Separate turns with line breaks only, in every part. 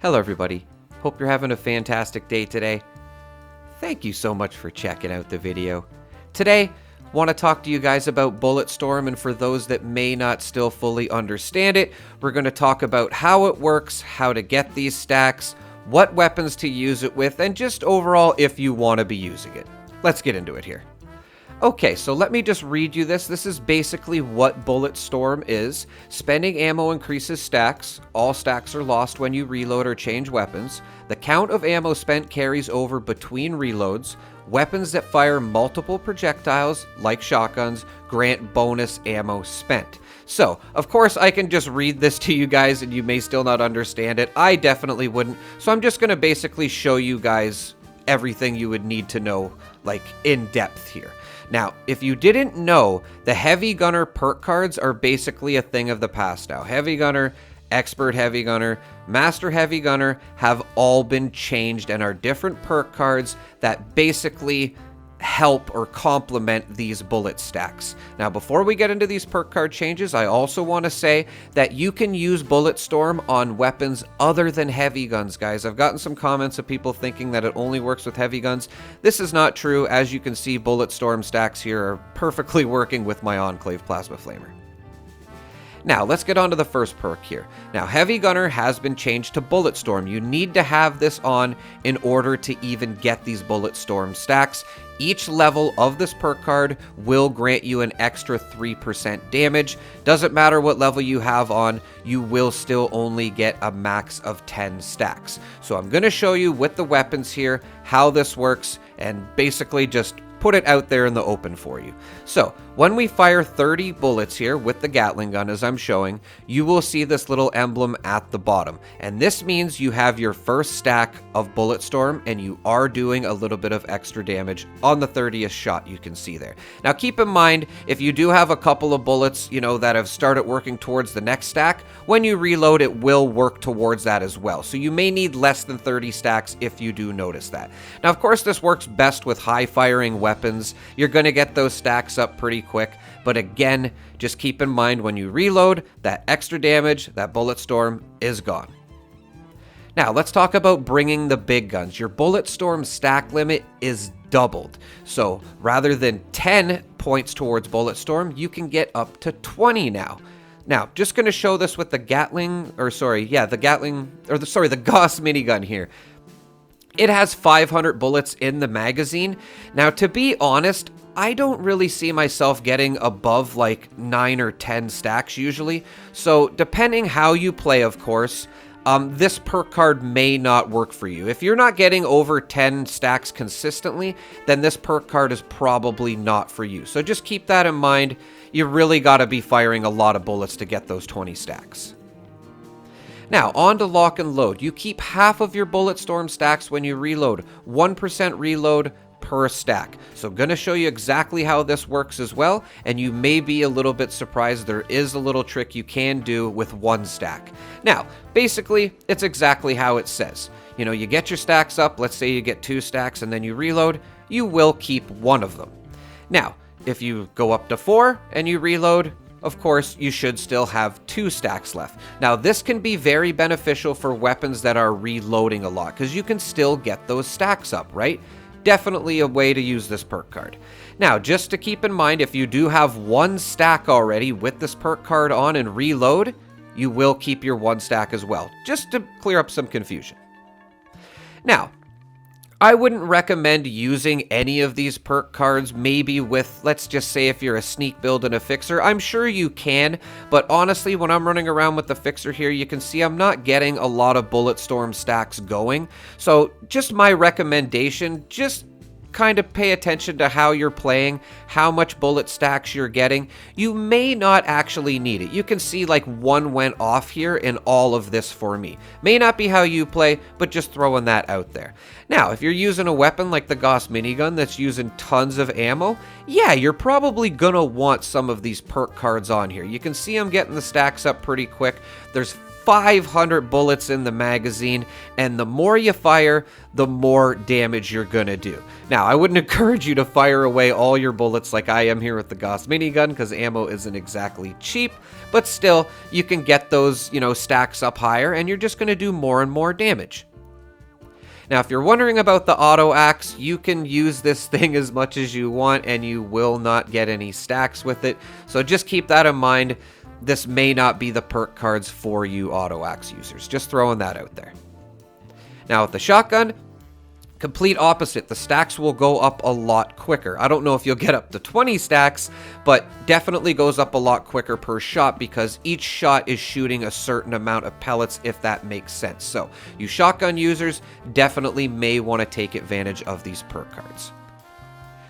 Hello everybody, hope you're having a fantastic day today. Thank you so much for checking out the video. Today, want to talk to you guys about Bulletstorm, and for those that may not still fully understand it, we're going to talk about how it works, how to get these stacks, what weapons to use it with, and just overall if you want to be using it. Let's get into it here. Okay, so let me just read you this. This is basically what Bulletstorm is. Spending ammo increases stacks. All stacks are lost when you reload or change weapons. The count of ammo spent carries over between reloads. Weapons that fire multiple projectiles, like shotguns, grant bonus ammo spent. So, of course, I can just read this to you guys and you may still not understand it. I definitely wouldn't. So I'm just going to basically show you guys everything you would need to know, like, in depth here. Now, if you didn't know, the Heavy Gunner perk cards are basically a thing of the past now. Heavy Gunner, Expert Heavy Gunner, Master Heavy Gunner have all been changed and are different perk cards that basically help or complement these bullet stacks. Now, before we get into these perk card changes, I also want to say that you can use Bulletstorm on weapons other than heavy guns, guys. I've gotten some comments of people thinking that it only works with heavy guns. This is not true. As you can see, Bulletstorm stacks here are perfectly working with my Enclave Plasma Flamer. Now, let's get on to the first perk here. Now, Heavy Gunner has been changed to Bulletstorm. You need to have this on in order to even get these Bulletstorm stacks. Each level of this perk card will grant you an extra 3% damage. Doesn't matter what level you have on, you will still only get a max of 10 stacks. So I'm going to show you with the weapons here how this works and basically just put it out there in the open for you. So, when we fire 30 bullets here with the Gatling gun, as I'm showing, you will see this little emblem at the bottom. And this means you have your first stack of Bulletstorm, and you are doing a little bit of extra damage on the 30th shot you can see there. Now, keep in mind, if you do have a couple of bullets, that have started working towards the next stack, when you reload, it will work towards that as well. So you may need less than 30 stacks if you do notice that. Now, of course, this works best with high-firing weapons. You're going to get those stacks up pretty quick, but again, just keep in mind when you reload, that extra damage, that Bulletstorm is gone. Now, let's talk about bringing the big guns. Your Bulletstorm stack limit is doubled. So, rather than 10 points towards Bulletstorm, you can get up to 20 now. Now, just going to show this with the the Gauss minigun here. It has 500 bullets in the magazine. Now, to be honest, I don't really see myself getting above like 9 or 10 stacks usually. So depending how you play, of course, this perk card may not work for you. If you're not getting over 10 stacks consistently, then this perk card is probably not for you. So just keep that in mind. You really got to be firing a lot of bullets to get those 20 stacks. Now, on to lock and load. You keep half of your Bulletstorm stacks when you reload. 1% reload per stack. So I'm going to show you exactly how this works as well, and you may be a little bit surprised. There is a little trick you can do with one stack. Now, basically, it's exactly how it says. You get your stacks up, let's say you get 2 stacks and then you reload, you will keep one of them. Now, if you go up to 4 and you reload, of course, you should still have 2 stacks left. Now, this can be very beneficial for weapons that are reloading a lot, because you can still get those stacks up, right? Definitely a way to use this perk card. Now, just to keep in mind, if you do have 1 stack already with this perk card on and reload, you will keep your 1 stack as well, just to clear up some confusion. Now, I wouldn't recommend using any of these perk cards, maybe with, let's just say if you're a sneak build and a fixer. I'm sure you can, but honestly, when I'm running around with the fixer here, you can see I'm not getting a lot of Bulletstorm stacks going. So just my recommendation, just kind of pay attention to how you're playing, how much bullet stacks you're getting. You may not actually need it. You can see like 1 went off here in all of this for me. May not be how you play, but just throwing that out there. Now, if you're using a weapon like the Gauss minigun that's using tons of ammo, yeah, you're probably gonna want some of these perk cards on here. You can see I'm getting the stacks up pretty quick. There's 500 bullets in the magazine, and the more you fire, the more damage you're gonna do. Now, I wouldn't encourage you to fire away all your bullets like I am here with the Gauss minigun, because ammo isn't exactly cheap, but still, you can get those, stacks up higher, and you're just gonna do more and more damage. Now, if you're wondering about the auto axe, you can use this thing as much as you want, and you will not get any stacks with it, so just keep that in mind. This may not be the perk cards for you auto axe users. Just throwing that out there. Now with the shotgun, complete opposite. The stacks will go up a lot quicker. I don't know if you'll get up to 20 stacks, but definitely goes up a lot quicker per shot because each shot is shooting a certain amount of pellets, if that makes sense. So you shotgun users definitely may want to take advantage of these perk cards.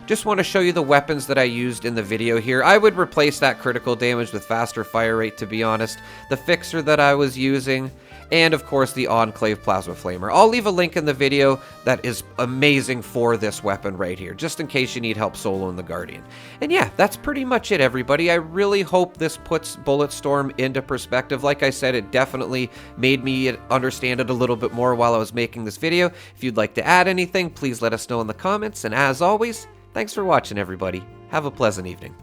Just want to show you the weapons that I used in the video here. I would replace that critical damage with faster fire rate, to be honest. The fixer that I was using, and of course the Enclave Plasma Flamer. I'll leave a link in the video that is amazing for this weapon right here, just in case you need help soloing the Guardian. And yeah, that's pretty much it, everybody. I really hope this puts Bulletstorm into perspective. Like I said, it definitely made me understand it a little bit more while I was making this video. If you'd like to add anything, please let us know in the comments. And as always, thanks for watching, everybody. Have a pleasant evening.